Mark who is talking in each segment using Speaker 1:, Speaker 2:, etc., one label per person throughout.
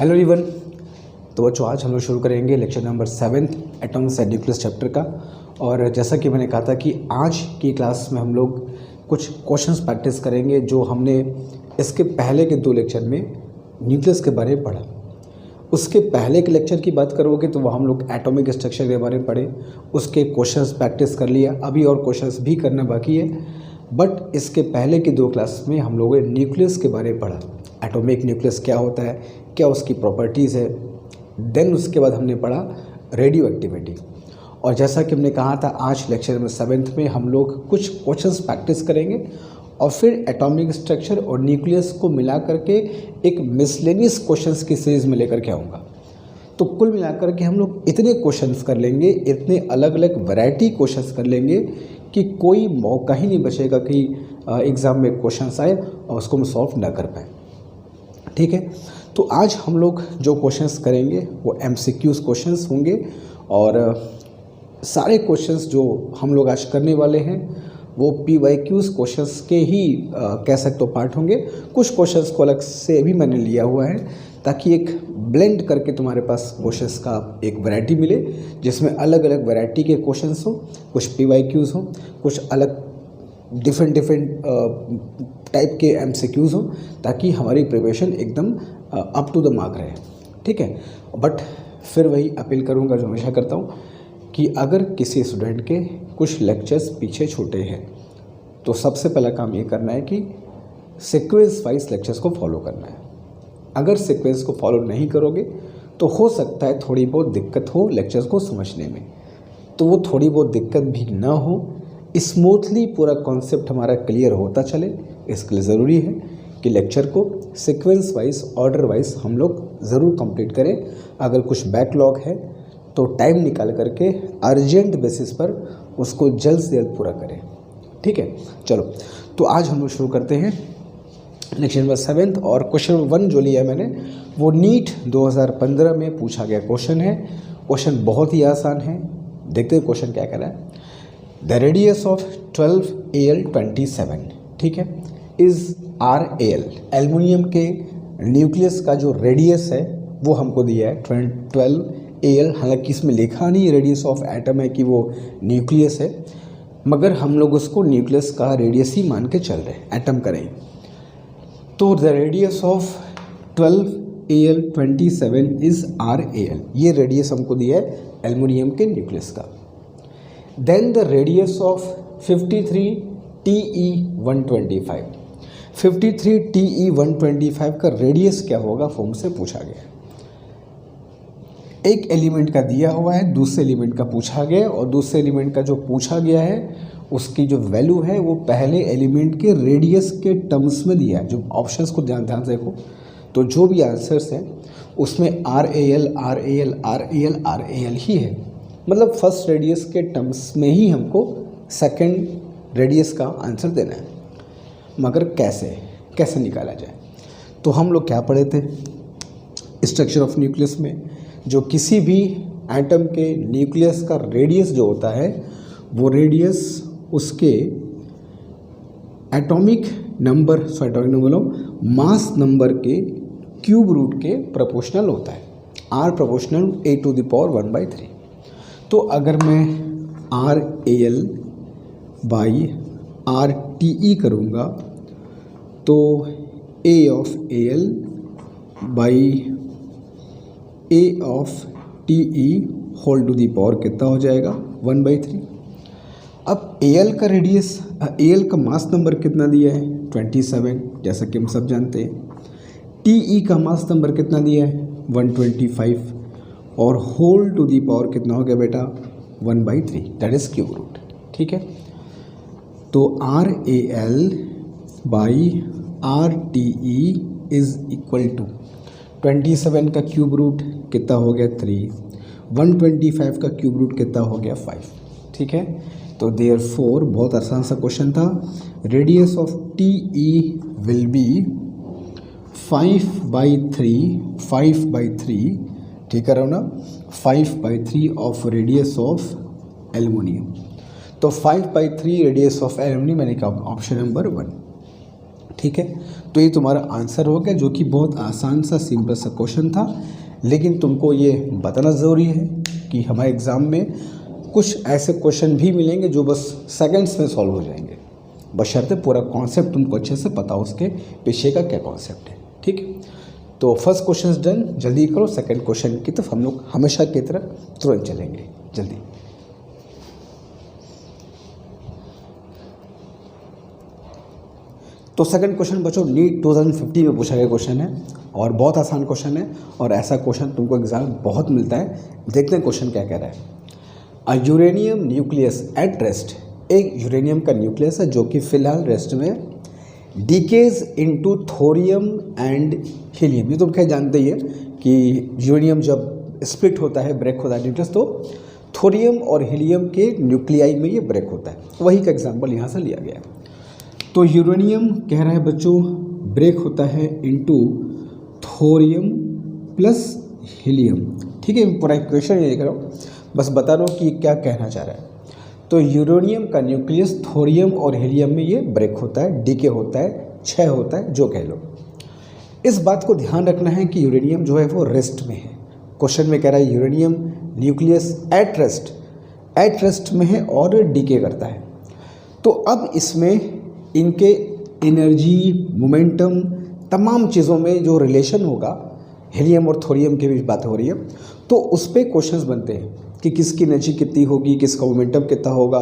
Speaker 1: Hello everyone. तो बच्चों आज हम लोग शुरू करेंगे lecture number 7 atoms and nucleus chapter का। और जैसा कि मैंने कहा था कि आज की क्लास में हम लोग कुछ क्वेश्चंस प्रैक्टिस करेंगे जो हमने इसके पहले के 2 लेक्चर में न्यूक्लियस के बारे में पढ़ा। उसके पहले के लेक्चर की बात करोगे तो वह हम लोग एटॉमिक स्ट्रक्चर के बारे में पढ़े, उसके क्वेश्चंस प्रैक्टिस कर लिया, अभी और क्वेश्चंस भी करना बाकी है। बट इसके पहले की 2 क्लास में हम लोगों ने न्यूक्लियस के बारे में पढ़ा, एटॉमिक न्यूक्लियस क्या होता है, क्या उसकी प्रॉपर्टीज़ है। देन उसके बाद हमने पढ़ा रेडियो एक्टिविटी। और जैसा कि हमने कहा था आज लेक्चर नंबर 7 में हम लोग कुछ क्वेश्चंस प्रैक्टिस करेंगे और फिर एटॉमिक स्ट्रक्चर और न्यूक्लियस को मिला करके एक मिसलेनियस क्वेश्चंस की सीरीज़ में लेकर के आऊँगा। तो कुल मिलाकर के हम लोग इतने क्वेश्चंस कर लेंगे, इतने अलग अलग वैरायटी क्वेश्चंस कर लेंगे कि कोई मौका ही नहीं बचेगा कि एग्ज़ाम में क्वेश्चंस आए और उसको हम सॉल्व ना कर पाएँ। ठीक है, तो आज हम लोग जो क्वेश्चंस करेंगे वो MCQs क्वेश्चंस होंगे और सारे क्वेश्चंस जो हम लोग आज करने वाले हैं वो PYQs क्वेश्चंस के ही कह सकते हो पार्ट होंगे। कुछ क्वेश्चंस को अलग से भी मैंने लिया हुआ है ताकि एक ब्लेंड करके तुम्हारे पास क्वेश्चंस का एक वैरायटी मिले जिसमें अलग अलग वैरायटी के क्वेश्चंस हो, कुछ PYQs हो, कुछ अलग डिफरेंट टाइप के MCQs हो, ताकि हमारी प्रिपरेशन एकदम अप टू द मार्क रहे। ठीक है, बट फिर वही अपील करूँगा जो हमेशा करता हूँ कि अगर किसी स्टूडेंट के कुछ लेक्चर्स पीछे छूटे हैं तो सबसे पहला काम ये करना है कि सीक्वेंस वाइज लेक्चर्स को फॉलो करना है। अगर सीक्वेंस को फॉलो नहीं करोगे तो हो सकता है थोड़ी बहुत दिक्कत हो लेक्चर्स को समझने में। तो वो थोड़ी बहुत दिक्कत भी ना हो, स्मूथली पूरा कॉन्सेप्ट हमारा क्लियर होता चले, इसके लिए ज़रूरी है कि लेक्चर को सीक्वेंस वाइज ऑर्डर वाइज हम लोग ज़रूर कंप्लीट करें। अगर कुछ बैकलॉग है तो टाइम निकाल करके अर्जेंट बेसिस पर उसको जल्द से जल्द पूरा करें। ठीक है, चलो तो आज हम लोग शुरू करते हैं लेक्चर नंबर 7। और क्वेश्चन 1 जो लिया है मैंने वो नीट 2015 में पूछा गया क्वेश्चन है। क्वेश्चन बहुत ही आसान है, देखते हैं क्वेश्चन क्या कह रहा है। द रेडियस ऑफ 12Al27, ठीक है, इज़ RAL। एल्युमिनियम के न्यूक्लियस का जो रेडियस है वो हमको दिया है 12Al। हालांकि इसमें लिखा नहीं रेडियस ऑफ एटम है कि वो न्यूक्लियस है, मगर हम लोग उसको न्यूक्लियस का रेडियस ही मान के चल रहे हैं, एटम करें। तो the radius of 12Al27 is RAL, ये रेडियस हमको दिया है एल्युमिनियम के न्यूक्लियस का। Then the radius of 53Te125, 53Te125 का रेडियस क्या होगा वो हमसे पूछा गया। एक एलिमेंट का दिया हुआ है, दूसरे एलिमेंट का पूछा गया, और दूसरे एलिमेंट का जो पूछा गया है उसकी जो वैल्यू है वो पहले एलिमेंट के रेडियस के टर्म्स में दिया है। जो ऑप्शंस को ध्यान से देखो तो जो भी आंसर्स हैं उसमें RAL RAL RAL RAL ही है, मतलब फर्स्ट रेडियस के टर्म्स में ही हमको सेकंड रेडियस का आंसर देना है। मगर कैसे निकाला जाए, तो हम लोग क्या पढ़े थे स्ट्रक्चर ऑफ न्यूक्लियस में, जो किसी भी एटम के न्यूक्लियस का रेडियस जो होता है वो रेडियस उसके एटॉमिक नंबर मास नंबर के क्यूब रूट के प्रोपोर्शनल होता है, R प्रोपोर्शनल A⁴ तो अगर मैं RAL बाई RTE करूँगा तो A of AL by A of TE whole to the power कितना हो जाएगा 1/3। अब AL का रेडियस, AL का मास नंबर कितना दिया है 27, जैसा कि हम सब जानते हैं। TE का मास नंबर कितना दिया है 125 और होल टू दी पावर कितना हो गया बेटा 1/3, दैट इज क्यूब रूट। ठीक है, तो RAL by RTE is equal to 27 का क्यूब रूट कितना हो गया 3, 125 का क्यूब रूट कितना हो गया 5। ठीक है, तो देयरफॉर बहुत आसान सा क्वेश्चन था। Radius of TE will be 5/3, ठीक है ना, 5/3 ऑफ रेडियस ऑफ एल्युमिनियम। तो 5/3 रेडियस ऑफ एल्युमिनियम मैंने कहा ऑप्शन नंबर 1। ठीक है, तो ये तुम्हारा आंसर हो गया, जो कि बहुत आसान सा सिंपल सा क्वेश्चन था। लेकिन तुमको ये बताना ज़रूरी है कि हमारे एग्ज़ाम में कुछ ऐसे क्वेश्चन भी मिलेंगे जो बस सेकंड्स में सॉल्व हो जाएंगे, बशर्ते पूरा कॉन्सेप्ट तुमको अच्छे से पता हो उसके पीछे का क्या कॉन्सेप्ट है। ठीक है, तो फर्स्ट क्वेश्चन डन, जल्दी करो। सेकंड क्वेश्चन की तरफ हम लोग हमेशा की तरह तुरंत चलेंगे, जल्दी। तो सेकंड क्वेश्चन बच्चों नीट 2050 में पूछा गया क्वेश्चन है और बहुत आसान क्वेश्चन है, और ऐसा क्वेश्चन तुमको एग्जाम में बहुत मिलता है। देखते हैं क्वेश्चन क्या कह रहा है। अ यूरेनियम न्यूक्लियस एट रेस्ट, एक यूरेनियम का न्यूक्लियस है जो कि फिलहाल रेस्ट में decays into thorium and helium. ये तुम क्या जानते ही है कि यूरेनियम जब स्प्लिट होता है, ब्रेक होता है न्यूक्लियस, तो थोरियम और हीलियम के न्यूक्लियाई में ये ब्रेक होता है। वही का एग्जाम्पल यहाँ से लिया गया है। तो यूरेनियम कह रहा है बच्चों ब्रेक होता है इनटू थोरियम प्लस हीलियम। ठीक है, पूरा इक्वेशन ये लिख रहा हूँ, बस बता रहा हूँ कि क्या कहना चाह रहा है। तो यूरेनियम का न्यूक्लियस थोरियम और हीलियम में ये ब्रेक होता है, डीके होता है, क्षय होता है, जो कह लो। इस बात को ध्यान रखना है कि यूरेनियम जो है वो रेस्ट में है। क्वेश्चन में कह रहा है यूरेनियम न्यूक्लियस एट रेस्ट में है और डीके करता है। तो अब इसमें इनके एनर्जी, मोमेंटम, तमाम चीज़ों में जो रिलेशन होगा, हीलियम और थोरियम के बीच बात हो रही है, तो उस पर क्वेश्चंस बनते हैं कि किसकी एनर्जी कितनी होगी, किसका मोमेंटम कितना होगा।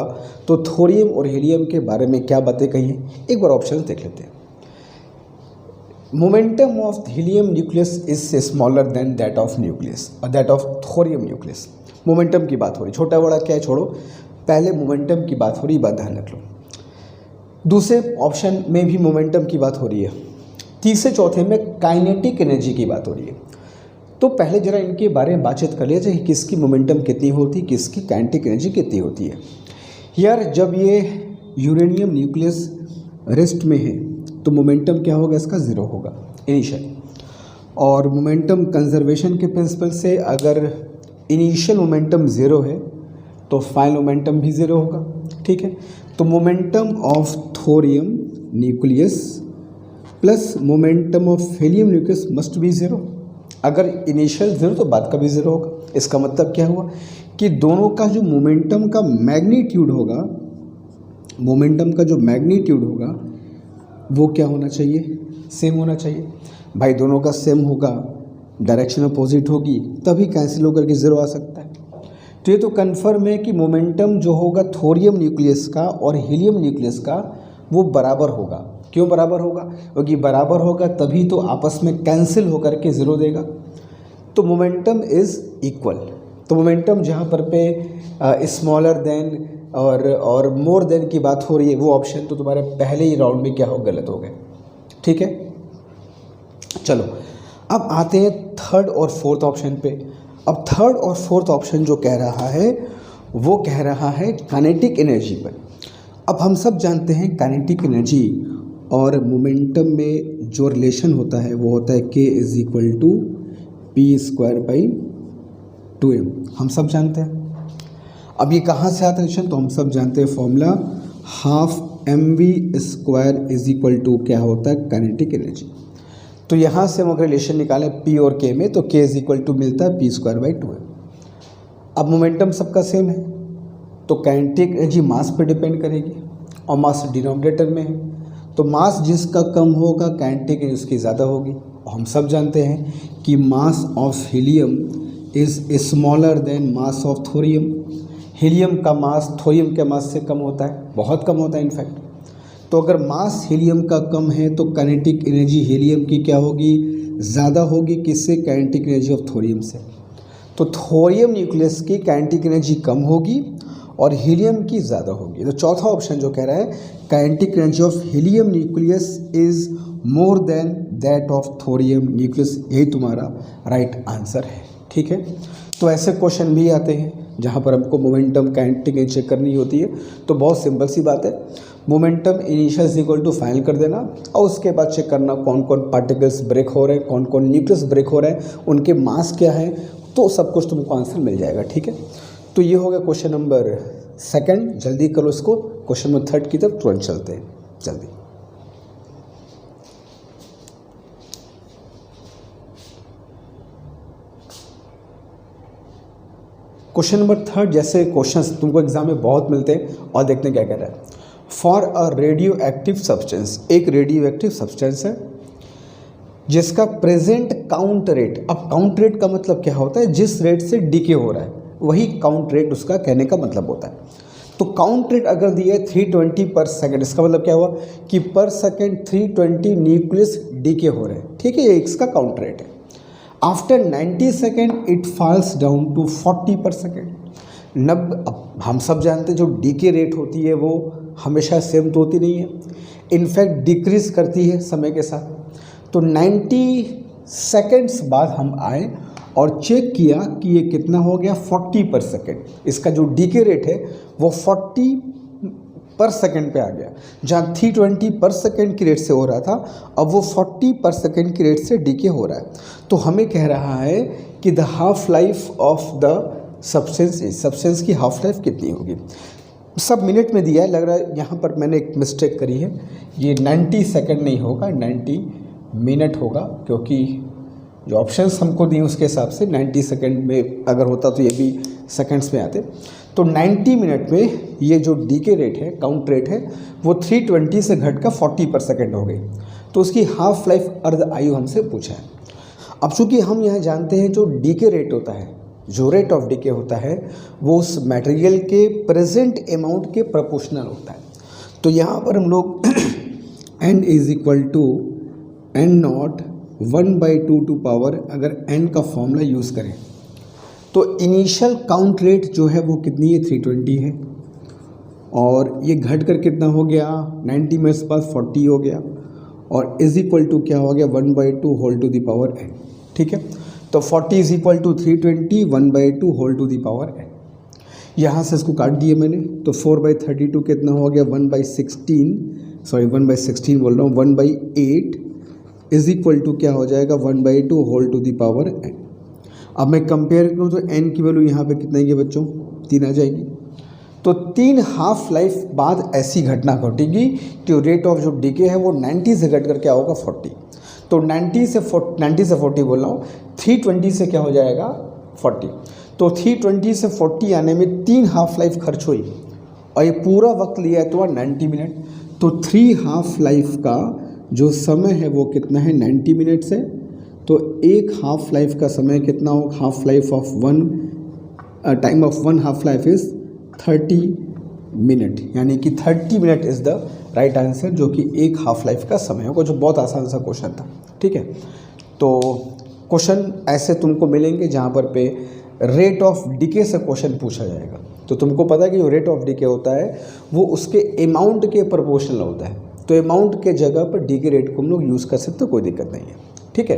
Speaker 1: तो थोरियम और हीलियम के बारे में क्या बातें कही हैं, एक बार ऑप्शन देख लेते हैं। Momentum of helium nucleus is smaller than that of nucleus और that of thorium nucleus. Momentum की बात हो रही, छोटा बड़ा क्या है छोड़ो, पहले मोमेंटम की बात हो रही, बात ध्यान रख लो। दूसरे ऑप्शन में भी मोमेंटम की बात हो रही है, तीसरे चौथे में काइनेटिक एनर्जी की बात हो रही है। तो पहले जरा इनके बारे में बातचीत कर लिया जाए, किसकी मोमेंटम कितनी होती, किसकी काइनेटिक एनर्जी कितनी होती है। यार जब ये यूरेनियम न्यूक्लियस रेस्ट में है तो मोमेंटम क्या होगा, इसका ज़ीरो होगा इनिशियल। और मोमेंटम कंजर्वेशन के प्रिंसिपल से अगर इनिशियल मोमेंटम ज़ीरो है तो फाइनल मोमेंटम भी ज़ीरो होगा। ठीक है, तो momentum of thorium nucleus plus momentum of helium nucleus must be zero. अगर इनिशियल ज़ीरो तो बाद का भी ज़ीरो होगा। इसका मतलब क्या हुआ कि दोनों का जो मोमेंटम का मैग्नीट्यूड होगा, मोमेंटम का जो मैग्नीट्यूड होगा वो क्या होना चाहिए, सेम होना चाहिए। भाई दोनों का सेम होगा, डायरेक्शन अपोजिट होगी, तभी कैंसिल होकर के ज़ीरो आ सकता है। तो ये तो कन्फर्म है कि मोमेंटम जो होगा थोरियम न्यूक्लियस का और हीलियम न्यूक्लियस का वो बराबर होगा। क्यों बराबर होगा, क्योंकि बराबर होगा तभी तो आपस में कैंसिल होकर के ज़ीरो देगा। तो मोमेंटम इज़ इक्वल। तो मोमेंटम जहाँ पर पे स्मॉलर देन और मोर देन की बात हो रही है, वो ऑप्शन तो तुम्हारे पहले ही राउंड में क्या हो, गलत हो गए। ठीक है, चलो अब आते हैं थर्ड और फोर्थ ऑप्शन पे। अब थर्ड और फोर्थ ऑप्शन जो कह रहा है वो कह रहा है काइनेटिक एनर्जी पर। अब हम सब जानते हैं काइनेटिक एनर्जी और मोमेंटम में जो रिलेशन होता है वो होता है k is equal to p²/2m। हम सब जानते हैं। अब ये कहाँ से आता है रिलेशन, तो हम सब जानते हैं formula half mv² is equal to क्या होता है, काइनेटिक एनर्जी। तो यहाँ से हम अगर रिलेशन निकालें p और k में, तो k इज इक्वल टू मिलता है p²/2m। अब मोमेंटम सबका सेम है तो काइनेटिक एनर्जी मास पे डिपेंड करेगी और मास डिनोमिनेटर में है, तो मास जिसका कम होगा काइनेटिक एनर्जी उसकी ज़्यादा होगी। और हम सब जानते हैं कि mass of helium is smaller then mass of thorium. Helium का मास थोरियम के मास से कम होता है, बहुत कम होता है इनफैक्ट। तो अगर मास हीलियम का कम है तो काइनेटिक एनर्जी हीलियम की क्या होगी, ज़्यादा होगी। किससे, काइनेटिक एनर्जी ऑफ थोरियम से। तो थोरियम न्यूक्लियस की काइनेटिक एनर्जी कम होगी और हीलियम की ज़्यादा होगी। तो चौथा ऑप्शन जो कह रहा है kinetic energy of helium nucleus is more than that of thorium nucleus, यही तुम्हारा राइट आंसर है। ठीक है, तो ऐसे क्वेश्चन भी आते हैं जहाँ पर हमको मोमेंटम काइनेटिक एनर्जी चेक करनी होती है। तो बहुत सिंपल सी बात है, momentum initial equal to final कर देना और उसके बाद चेक करना कौन कौन पार्टिकल्स ब्रेक हो रहे हैं, कौन कौन न्यूक्लियस ब्रेक हो रहे हैं, उनके मास क्या है, तो सब कुछ तुमको आंसर मिल जाएगा। ठीक है, तो ये हो गया क्वेश्चन नंबर सेकंड। जल्दी करो इसको, क्वेश्चन नंबर थर्ड की तरफ तुरंत चलते हैं जल्दी। क्वेश्चन नंबर 3, जैसे क्वेश्चंस तुमको एग्जाम में बहुत मिलते हैं और देखते हैं क्या कह रहा है। For a radioactive substance, एक रेडियो एक्टिव सब्सटेंस है जिसका प्रेजेंट काउंट रेट, अब काउंट रेट का मतलब क्या होता है, जिस रेट से डीके हो रहा है वही काउंट रेट उसका कहने का मतलब होता है। तो काउंट रेट अगर दिया है 320 पर सेकेंड, इसका मतलब क्या हुआ कि पर सेकेंड 320 न्यूक्लियस डीके हो रहे हैं, ठीक है, ये इसका काउंट रेट है। After 90 second it falls down to 40 per second. अब हम सब जानते हैं जो डीके रेट होती है वो हमेशा सेम तो होती नहीं है, इनफैक्ट डिक्रीज करती है समय के साथ। तो 90 सेकेंड्स बाद हम आए और चेक किया कि ये कितना हो गया 40 पर सेकेंड। इसका जो डीके रेट है वो 40 पर सेकेंड पे आ गया, जहाँ 320 पर सेकेंड की रेट से हो रहा था अब वो 40 पर सेकेंड की रेट से डीके हो रहा है। तो हमें कह रहा है कि the half life of the substance की हाफ लाइफ कितनी होगी। सब मिनट में दिया है, लग रहा है यहाँ पर मैंने एक मिस्टेक करी है, ये 90 सेकेंड नहीं होगा 90 मिनट होगा, क्योंकि जो ऑप्शंस हमको दिए उसके हिसाब से 90 सेकेंड में अगर होता तो ये भी सेकेंड्स में आते। तो 90 मिनट में ये जो डीके रेट है, काउंट रेट है, वो 320 से घटकर 40 पर सेकेंड हो गई। तो उसकी हाफ लाइफ अर्ध आयु हमसे पूछा है। अब चूँकि हम यहाँ जानते हैं जो डीके रेट होता है, जो रेट ऑफ डीके होता है वो उस मटेरियल के प्रेजेंट अमाउंट के प्रोपोर्शनल होता है। तो यहाँ पर हम लोग n is equal to n not 1/2 to power, अगर n का फॉर्मूला यूज़ करें तो इनिशियल काउंट रेट जो है वो कितनी है 320 है, और ये घट कर कितना हो गया 90 मिनट्स बाद 40 हो गया, और इज इक्वल टू क्या हो गया 1/2 whole to the power n। ठीक है, तो 40 is equal to 320 1/2 whole to the power n। यहाँ से इसको काट दिए मैंने, तो 4/32 कितना हो गया 1/16 बोल रहा हूँ 1/8 इज इक्वल टू क्या हो जाएगा 1/2 whole to the power n। अब मैं कंपेयर करूँ तो n की वैल्यू यहाँ पे कितना है बच्चों 3 आ जाएगी। तो 3 हाफ लाइफ बाद ऐसी घटना घटेगी कि रेट ऑफ जो डीके है वो 90 से घट कर क्या होगा 40। तो 90 से 40 बोल रहा हूँ, 320 से क्या हो जाएगा 40। तो 320 से 40 आने में 3 हाफ लाइफ खर्च हुई और ये पूरा वक्त लिया है तो 90 मिनट। तो 3 हाफ लाइफ का जो समय है वो कितना है 90 मिनट्स है। तो एक हाफ लाइफ का समय कितना हो, half life of time of one half life is 30 minute, यानी कि 30 minute is the right answer, जो कि एक हाफ लाइफ का समय होगा, जो बहुत आसान सा क्वेश्चन था। ठीक है, तो क्वेश्चन ऐसे तुमको मिलेंगे जहाँ पर पे रेट ऑफ डीके से क्वेश्चन पूछा जाएगा। तो तुमको पता है कि जो रेट ऑफ डीके होता है वो उसके अमाउंट के प्रोपोर्शनल होता है, तो अमाउंट के जगह पर डीके रेट को हम लोग यूज़ कर सकते, कोई दिक्कत नहीं है। ठीक है,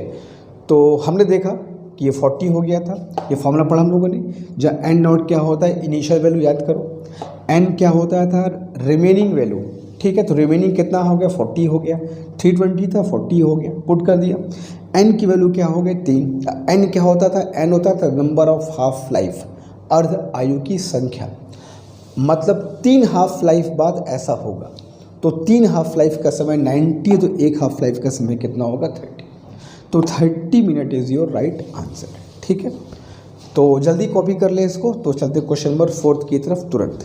Speaker 1: तो हमने देखा कि ये 40 हो गया था, ये फॉर्मूला पढ़ा हम लोगों ने, जहाँ एन नॉट क्या होता है इनिशियल वैल्यू याद करो, एन क्या होता था रिमेनिंग वैल्यू। ठीक है, तो रिमेनिंग कितना हो गया 40 हो गया, 320 था 40 हो गया, पुट कर दिया। एन की वैल्यू क्या हो गई 3। एन क्या होता था, एन होता था नंबर ऑफ हाफ लाइफ, अर्ध आयु की संख्या, मतलब 3 हाफ लाइफ बाद ऐसा होगा। तो 3 हाफ लाइफ का समय 90, तो एक हाफ लाइफ का समय कितना होगा 30। तो 30 minute is your right answer. ठीक है, तो जल्दी कॉपी कर ले इसको। तो चलते क्वेश्चन नंबर 4 की तरफ तुरंत।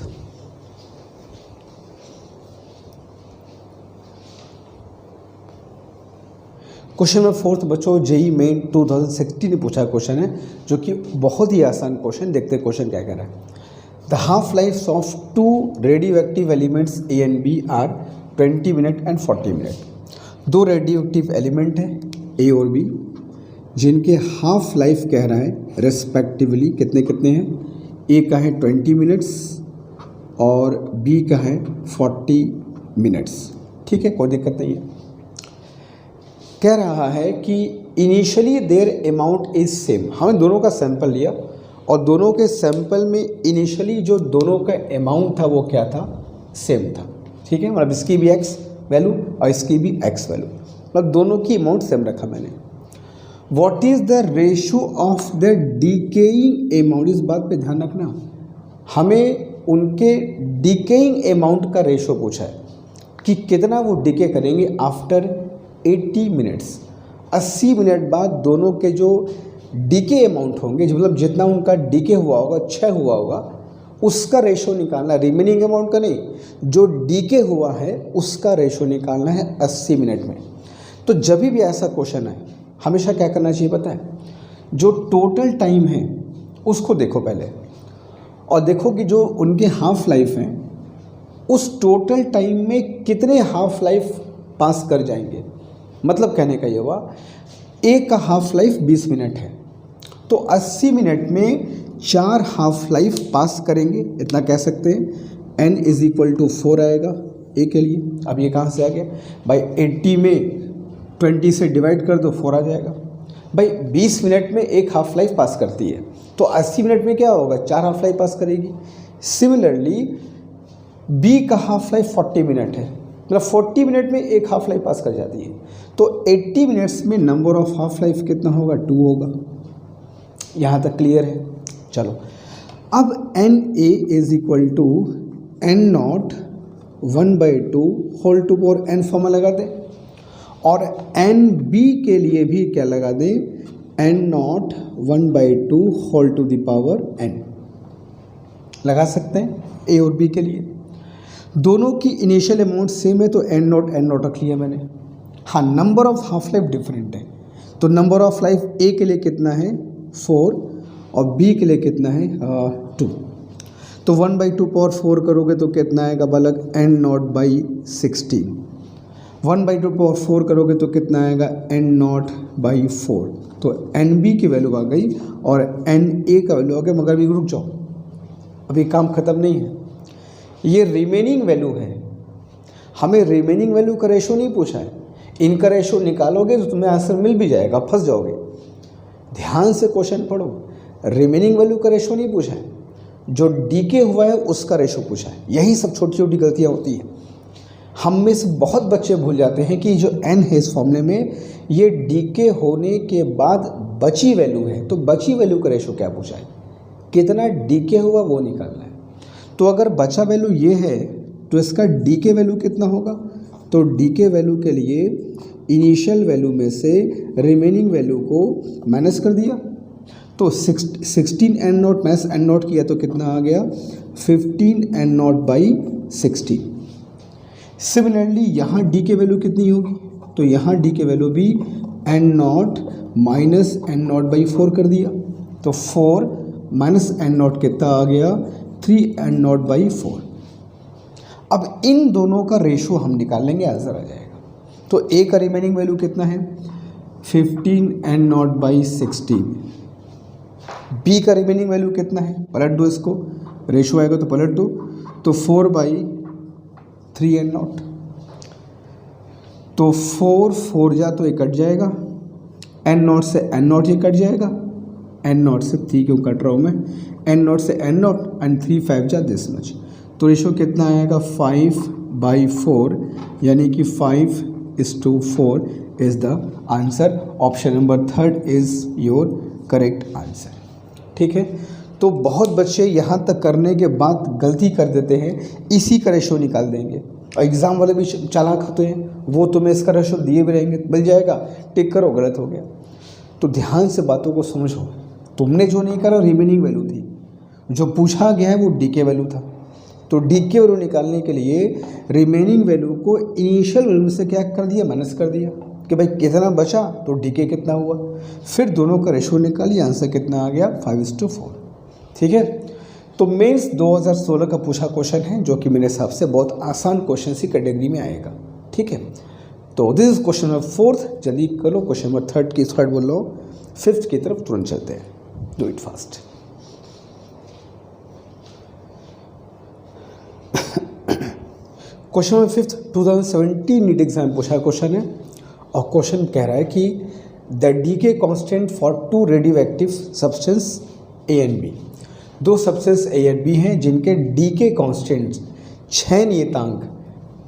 Speaker 1: क्वेश्चन नंबर 4 बच्चों जेई मेन 2016 में पूछा क्वेश्चन है, जो कि बहुत ही आसान क्वेश्चन। देखते क्वेश्चन क्या कह रहा है। The half life of 2 radioactive elements A and B are 20 minute and 40 minute. 2 radioactive element हैं ए और बी, जिनके हाफ लाइफ कह रहा है रेस्पेक्टिवली कितने कितने हैं। ए का है 20 मिनट्स और बी का है 40 मिनट्स। ठीक है, कोई दिक्कत नहीं है। कह रहा है कि initially their amount is same. हमने दोनों का सैंपल लिया और दोनों के सैंपल में इनिशियली जो दोनों का अमाउंट था वो क्या था, सेम था। ठीक है, मतलब इसकी भी एक्स वैल्यू और इसकी भी एक्स वैल्यू, मतलब दोनों की अमाउंट सेम रखा मैंने। What is the ratio of the decaying amount, इस बात पे ध्यान रखना, हमें उनके डीकेइंग अमाउंट का रेशो पूछा है कि कितना वो डीके करेंगे आफ्टर 80 मिनट्स। 80 मिनट बाद दोनों के जो डीके अमाउंट होंगे, मतलब जितना उनका डीके हुआ होगा, क्षय हुआ होगा, उसका रेशो निकालना, रिमेनिंग अमाउंट का नहीं, जो डीके हुआ है उसका रेशो निकालना है 80 मिनट में। तो जब भी ऐसा क्वेश्चन है हमेशा क्या करना चाहिए पता है, जो टोटल टाइम है उसको देखो पहले, और देखो कि जो उनके हाफ लाइफ हैं उस टोटल टाइम में कितने हाफ लाइफ पास कर जाएंगे। मतलब कहने का ये हुआ, एक का हाफ लाइफ 20 मिनट है, तो 80 मिनट में 4 हाफ लाइफ पास करेंगे, इतना कह सकते हैं। n इज इक्वल टू 4 आएगा ए के लिए। अब ये कहाँ से आ गया भाई, 80 में 20 से डिवाइड कर दो 4 आ जाएगा। भाई 20 मिनट में एक हाफ लाइफ पास करती है, तो 80 मिनट में क्या होगा, 4 हाफ लाइफ पास करेगी। सिमिलरली बी का हाफ लाइफ 40 मिनट है, मतलब 40 मिनट में एक हाफ लाइफ पास कर जाती है, तो 80 मिनट्स में नंबर ऑफ हाफ लाइफ कितना होगा, 2 होगा। यहाँ तक क्लियर है। चलो अब N A is equal to N not 1/2 whole to power n formula लगा दें, और एन बी के लिए भी क्या लगा दें, N not 1/2 whole to the power n लगा सकते हैं ए और बी के लिए। दोनों की इनिशियल अमाउंट सेम है, तो एन नॉट रख लिया मैंने। हाँ, number of half life different है, तो नंबर ऑफ लाइफ ए के लिए कितना है 4 और बी के लिए कितना है 2। तो 1/2 पावर 4 करोगे तो कितना आएगा बालक, एन नॉट बाई 16। 1/2 पावर 4 करोगे तो कितना आएगा, एन नॉट बाई 4। तो एन बी की वैल्यू आ गई और एन ए का वैल्यू आ गया। मगर अभी रुक जाओ, अभी काम ख़त्म नहीं है, ये रिमेनिंग वैल्यू है। हमें रिमेनिंग वैल्यू का रेशो नहीं पूछा है, इनका रेशो निकालोगे तो तुम्हें आंसर मिल भी जाएगा, फंस जाओगे। ध्यान से क्वेश्चन पढ़ो, रिमेनिंग वैल्यू का रेशो नहीं पूछा है, जो डीके हुआ है उसका रेशो पूछा है। यही सब छोटी छोटी गलतियाँ होती हैं। हम में से बहुत बच्चे भूल जाते हैं कि जो एन है इस फॉर्मूले में, ये डीके होने के बाद बची वैल्यू है, तो बची वैल्यू का रेशो क्या पूछा है, कितना डीके हुआ वो निकालना है। तो अगर बचा वैल्यू ये है तो इसका डीके वैल्यू कितना होगा, तो डीके वैल्यू के लिए इनिशियल वैल्यू में से रिमेनिंग वैल्यू को माइनस कर दिया, तो 16 N not minus N not किया तो कितना आ गया, 15 एन नॉट बाई 60। सिमिलरली यहाँ डी के वैल्यू कितनी होगी, तो यहाँ डी के वैल्यू भी N not minus N not by 4 कर दिया, तो 4 माइनस एन नॉट कितना आ गया, 3 एन नॉट बाई 4। अब इन दोनों का रेशो हम निकाल लेंगे, आंसर आ जाएगा। तो ए का रिमेनिंग वैल्यू कितना है, 15 एन नॉट बाई 16। बी का रिमेनिंग वैल्यू कितना है, पलट दो इसको, रेशो आएगा तो पलट दो, तो 4/3 एन नॉट। तो 4 जा तो ये कट जाएगा, एन नॉट से एन नॉट ये कट जाएगा, एन नॉट से 3 क्यों कट रहा हूँ मैं, एन नॉट से एन नॉट एंड 3 5 जा दिस मच। तो रेशो कितना आएगा, 5/4, यानी कि 5:4 is the answer. Option number 3 is your correct answer. ठीक है, तो बहुत बच्चे यहाँ तक करने के बाद गलती कर देते हैं, इसी का रेशो निकाल देंगे। और एग्ज़ाम वाले भी चालाक होते हैं, वो तुम्हें इसका रेशो दिए भी रहेंगे, मिल जाएगा, टिक करो, गलत हो गया। तो ध्यान से बातों को समझो, तुमने जो नहीं करा रिमेनिंग वैल्यू थी, जो पूछा गया है वो डीके वैल्यू था। तो डीके वैल्यू निकालने के लिए रिमेनिंग वैल्यू को इनिशियल वैल्यू से क्या कर दिया, माइनस कर दिया कि भाई कितना बचा तो डीके कितना हुआ, फिर दोनों का रेशो निकालिए, आंसर कितना आ गया, 5:4। ठीक है, तो मेंस 2016 का पूछा क्वेश्चन है, जो कि मेरे हिसाब से बहुत आसान क्वेश्चन सी कैटेगरी में आएगा। ठीक है, तो दिस इज क्वेश्चन नंबर 4। जल्दी करो, क्वेश्चन नंबर 3 बोल लो, 5th की तरफ तुरंत चलते हैं, do it fast. Question number 5 2017 NEET exam पूछा क्वेश्चन है, और क्वेश्चन कह रहा है कि the decay constant for 2 radioactive substance A and B. 2 substance A and B हैं जिनके डीके कांस्टेंट 6 नियतांक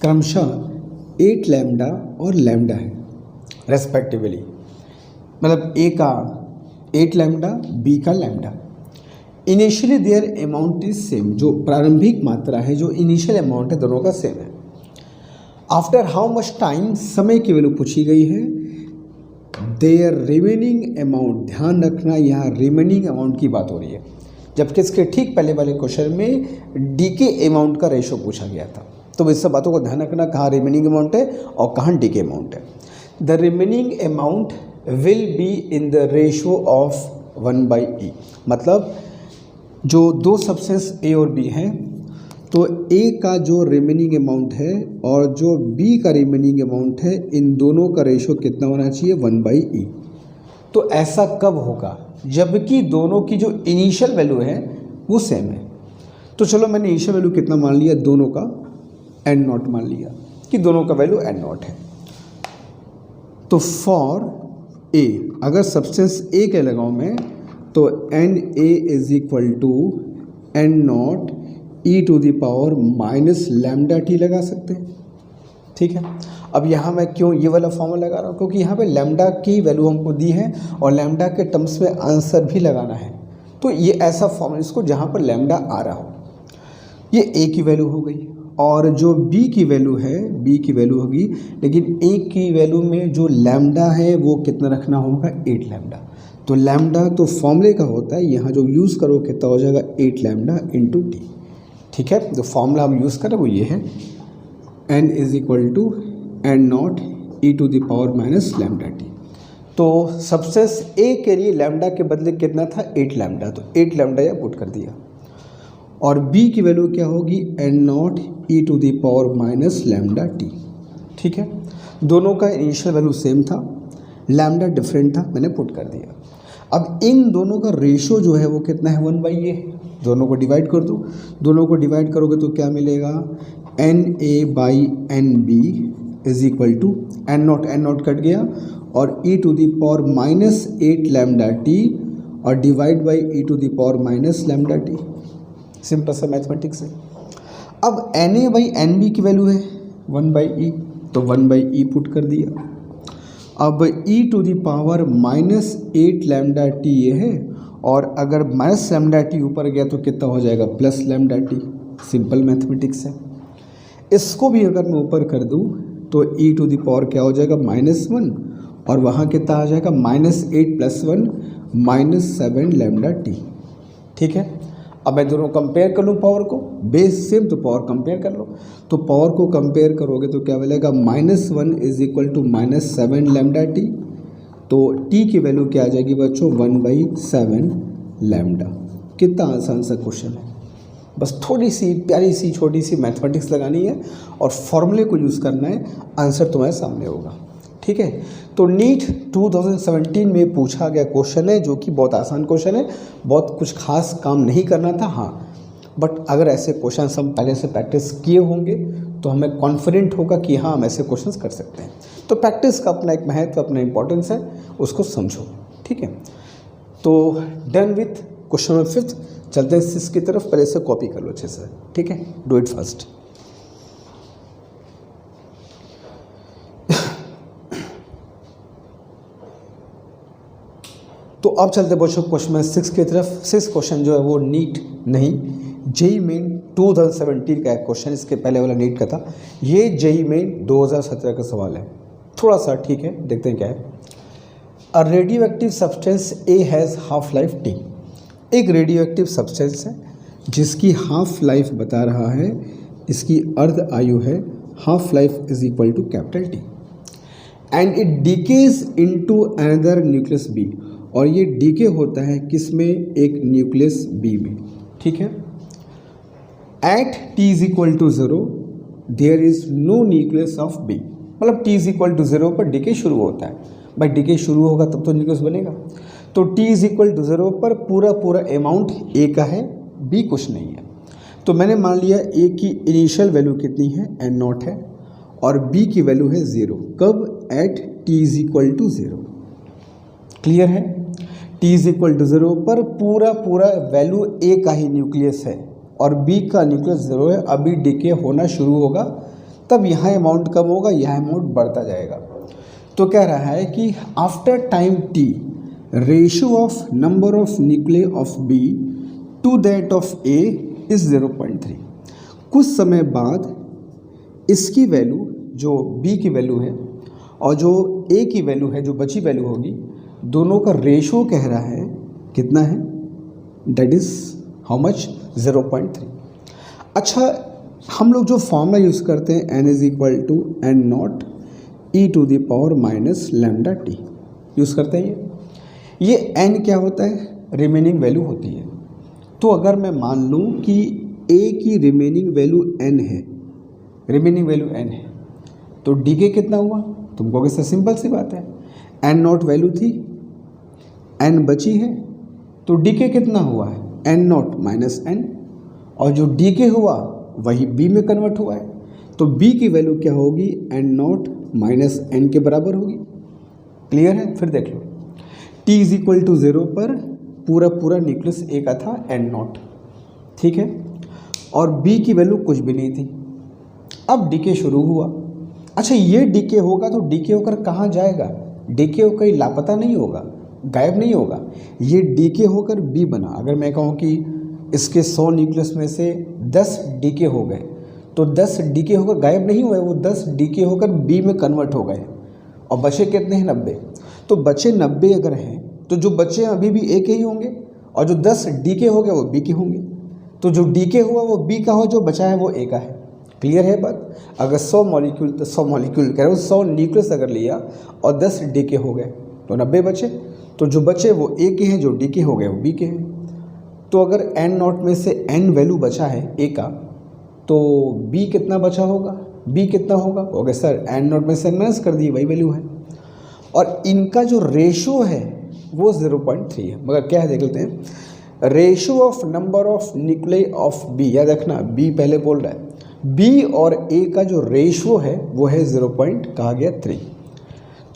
Speaker 1: क्रमशः 8 लैम्डा और लैम्डा है रेस्पेक्टिवली। मतलब ए का 8 लैम्डा, बी का lambda. Initially their amount is same, जो प्रारंभिक मात्रा है, जो इनिशियल अमाउंट है, दोनों का सेम है। आफ्टर हाउ मच टाइम, समय की वैल्यू पूछी गई है। देयर रिमेनिंग अमाउंट, ध्यान रखना यहाँ रिमेनिंग अमाउंट की बात हो रही है, जबकि इसके ठीक पहले वाले क्वेश्चन में डीके अमाउंट का रेशो पूछा गया था। तो इस सब बातों को ध्यान रखना, कहाँ रिमेनिंग अमाउंट है और कहाँ डीके अमाउंट है। The remaining amount will be in the ratio of 1/e, मतलब जो दो सब्सटेंस ए और बी हैं, तो ए का जो रिमेनिंग अमाउंट है और जो बी का रिमेनिंग अमाउंट है, इन दोनों का रेशो कितना होना चाहिए, 1/e। तो ऐसा कब होगा, जबकि दोनों की जो इनिशियल वैल्यू है वो सेम है। तो चलो मैंने इनिशियल वैल्यू कितना मान लिया, दोनों का n0 मान लिया कि दोनों का वैल्यू n0 है। तो फॉर ए, अगर सब्सटेंस ए के लगाऊं मैं, तो Na is equal to n0 e⁻ λt लगा सकते हैं, ठीक है। अब यहाँ मैं क्यों ये वाला फॉर्मूला लगा रहा हूँ, क्योंकि यहाँ पे लैम्डा की वैल्यू हमको दी है और लैम्डा के टर्म्स में आंसर भी लगाना है। तो ये ऐसा फॉर्मूला इसको जहाँ पर लैम्डा आ रहा हो, ये ए की वैल्यू हो गई और जो बी की वैल्यू है, बी की वैल्यू होगी, लेकिन ए की वैल्यू में जो लैम्डा है वो कितना रखना होगा, 8 लैम्डा। तो लैम्डा तो फॉर्मूले का होता है, यहाँ जो यूज़ करो कितना हो जाएगा, 8 लैम्डा इंटू टी, ठीक है। जो फॉर्मूला हम यूज़ करें वो ये है, n is equal to n0 e⁻ λt। तो सब्सटेंस ए के लिए लैम्डा के बदले कितना था, 8 लैम्डा, तो 8 लैम्डा यहाँ पुट कर दिया। और बी की वैल्यू क्या होगी, n0 e⁻ λt, ठीक है। दोनों का इनिशियल वैल्यू सेम था, लैम्डा डिफरेंट था, मैंने पुट कर दिया। अब इन दोनों का रेशो जो है वो कितना है, 1/a। दोनों को डिवाइड कर दो, दोनों को डिवाइड करोगे तो क्या मिलेगा, Na/nb is equal to n0 cut गया और e⁻8 λt और divide by e⁻ λt। Simple सा मैथमेटिक्स है। अब Na/nb की वैल्यू है 1/e, तो 1/e पुट कर दिया। अब e⁻8 λt ये है, और अगर -λt ऊपर गया तो कितना हो जाएगा, +λt। सिंपल मैथमेटिक्स है। इसको भी अगर मैं ऊपर कर दूं तो e⁻ क्या हो जाएगा, -1, और वहाँ कितना आ जाएगा, -8 + 1 -7 λt, ठीक है। अब मैं दोनों कंपेयर कर लूँ पावर को, बेस सेम तो पावर कंपेयर कर लो। तो पावर को कंपेयर करोगे तो क्या मिलेगा, -1 इज इक्वल टू -7 λt। तो t की वैल्यू क्या आ जाएगी बच्चों, 1/7 लैम्डा। कितना आसान सा क्वेश्चन है, बस थोड़ी सी प्यारी सी छोटी सी मैथमेटिक्स लगानी है और फॉर्मूले को यूज़ करना है, आंसर तुम्हारे सामने होगा, ठीक है। तो नीट 2017 में पूछा गया क्वेश्चन है, जो कि बहुत आसान क्वेश्चन है, बहुत कुछ खास काम नहीं करना था, हाँ। बट अगर ऐसे क्वेश्चन हम पहले से प्रैक्टिस किए होंगे तो हमें कॉन्फिडेंट होगा कि हाँ हम ऐसे क्वेश्चंस कर सकते हैं। तो प्रैक्टिस का अपना एक महत्व, अपना इंपॉर्टेंस है, उसको समझो, ठीक है। तो डन विथ क्वेश्चन नंबर 5, चलते हैं 6 की तरफ। पहले से कॉपी कर लो अच्छे से, ठीक है, डू इट फर्स्ट। तो अब चलते बच्चों क्वेश्चन 6 की तरफ। 6 क्वेश्चन जो है वो नीट नहीं, जेई मेन 2017 का एक क्वेश्चन, इसके पहले वाला नीट का था, ये जेई मेन 2017 का सवाल है। थोड़ा सा ठीक है, देखते हैं क्या है। A radioactive substance A has half life T. एक रेडियो एक्टिव सब्सटेंस है जिसकी हाफ लाइफ बता रहा है, इसकी अर्ध आयु है, half life is equal to T, and it decays into another nucleus B. और ये डीके होता है किसमें, एक न्यूक्लियस बी में, ठीक है। At T is equal to 0 there is no nucleus of B, मतलब टी इज इक्वल टू 0 पर डीके शुरू होता है। भाई डीके शुरू होगा तब तो न्यूक्लियस बनेगा। तो टी इज इक्वल टू 0 पर पूरा अमाउंट ए का है, बी कुछ नहीं है। तो मैंने मान लिया ए की इनिशियल वैल्यू कितनी है, n0 है, और बी की वैल्यू है 0। कब, at T is equal to 0। Clear है। टी इज इक्वल टू 0 पर पूरा वैल्यू ए का ही न्यूक्लियस है और बी का न्यूक्लियस 0 है। अभी डीके होना शुरू होगा, तब यहाँ अमाउंट कम होगा, यहाँ अमाउंट बढ़ता जाएगा। तो कह रहा है कि after time T ratio of number of nuclei of B to that of A is 0.3। कुछ समय बाद इसकी वैल्यू, जो बी की वैल्यू है और जो ए की वैल्यू है, जो बची वैल्यू होगी, दोनों का रेशो कह रहा है कितना है, दैट इज हाउ मच, 0.3। अच्छा, हम लोग जो फॉर्मूला यूज़ करते हैं n is equal to N not E to the power minus lambda T use करते हैं। ये n क्या होता है, रिमेनिंग वैल्यू होती है। तो अगर मैं मान लूँ कि a की रिमेनिंग वैल्यू n है, रिमेनिंग वैल्यू n है, तो डी के कितना हुआ, तुम कहोगे सर सिंपल सी बात है, एन नॉट वैल्यू थी, n बची है, तो डी के कितना हुआ है, एन नॉट माइनस एन, और जो डी के हुआ वही b में कन्वर्ट हुआ है, तो b की वैल्यू क्या होगी, एन नॉट माइनस एन के बराबर होगी। क्लियर है? फिर देख लो, t इज इक्वल टू 0 पर पूरा न्यूक्लियस ए का था एन नॉट, ठीक है, और b की वैल्यू कुछ भी नहीं थी। अब डीके शुरू हुआ। अच्छा, ये डीके होगा तो डीके होकर कहाँ जाएगा, डीके होकर कहीं लापता नहीं होगा, गायब नहीं होगा, ये डीके होकर बी बना। अगर मैं कहूँ कि इसके 100 न्यूक्लियस में से 10 डीके हो गए, तो 10 डीके होकर गायब नहीं हुए, वो 10 डीके होकर बी में कन्वर्ट हो गए, और बचे कितने हैं, 90। तो बचे 90 अगर हैं, तो जो बचे अभी भी ए के ही होंगे, और जो 10 डीके हो गए वो बी के होंगे। तो जो डीके हुआ वो बी का हो, जो बचा है वो ए का है। क्लियर है बात? अगर 100 मॉलिक्यूल तो 100 मॉलिक्यूल कह रहे हो, 100 न्यूक्लियस अगर लिया और 10 डीके हो गए तो 90 बचे, तो जो बचे वो ए के हैं, जो डीके हो गए वो बी के हैं। तो अगर एन नॉट में से एन वैल्यू बचा है ए का, तो बी कितना बचा होगा, बी कितना होगा, ओके सर एन नॉट में से माइनस कर दिए, वही वैल्यू है, और इनका जो रेशो है वो 0.3 है। मगर क्या है देख लेते हैं, ratio of number of nuclei of B, याद रखना बी पहले बोल रहा है, बी और ए का जो रेशो है वो है 0.3।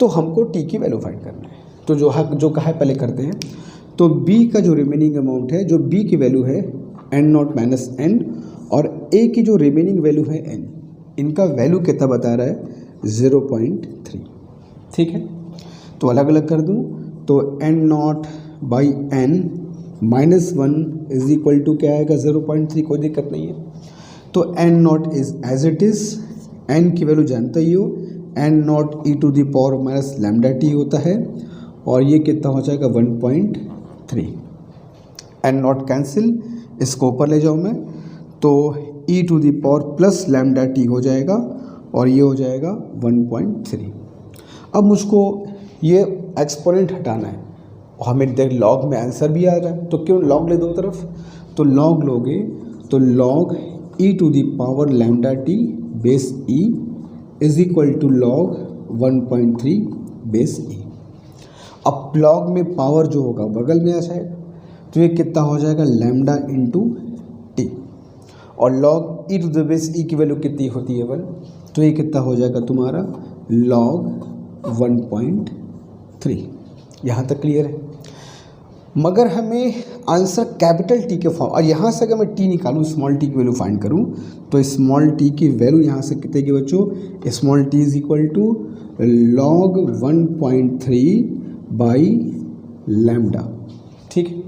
Speaker 1: तो हमको टी की वैल्यू फाइंड करना है, तो जो कहा है पहले करते हैं। तो बी का जो रिमेनिंग अमाउंट है, जो बी की वैल्यू है एन नॉट माइनस एन, और ए की जो रिमेनिंग वैल्यू है एन, इनका वैल्यू कितना बता रहा है, 0.3। ठीक है, तो अलग अलग कर दूँ, तो N not by N minus 1 is equal to क्या आएगा, 0.3, कोई दिक्कत नहीं है। तो N not is as it is, N की वैल्यू जानते ही हो, N not E to the power minus lambda T होता है, और ये कितना हो जाएगा 1.3। एन नॉट कैंसिल, इसको ऊपर ले जाऊँ मैं, तो E to the power plus lambda T हो जाएगा, और ये हो जाएगा 1.3। अब मुझको ये एक्सपोनेंट हटाना है, और हमें देख लॉग में आंसर भी आ रहा है, तो क्यों लॉग ले दो तरफ, तो लॉग लोगे तो log E to the power lambda T base E is equal to log 1.3 base E. अब लॉग में पावर जो होगा बगल में आ जाएगा, तो ये कितना हो जाएगा, लैम्डा इंटू टी, और log E to the base E की वैल्यू कितनी होती है 1, तो ये कितना हो जाएगा तुम्हारा लॉग 1.3। यहाँ तक क्लियर है? मगर हमें आंसर कैपिटल टी के फॉर्म, और यहाँ से अगर मैं टी निकालूँ, स्मॉल टी की वैल्यू फाइंड करूँ, तो स्मॉल टी की वैल्यू यहाँ से कितने की बच्चों, small T is equal to log 1.3 by lambda. ठीक है,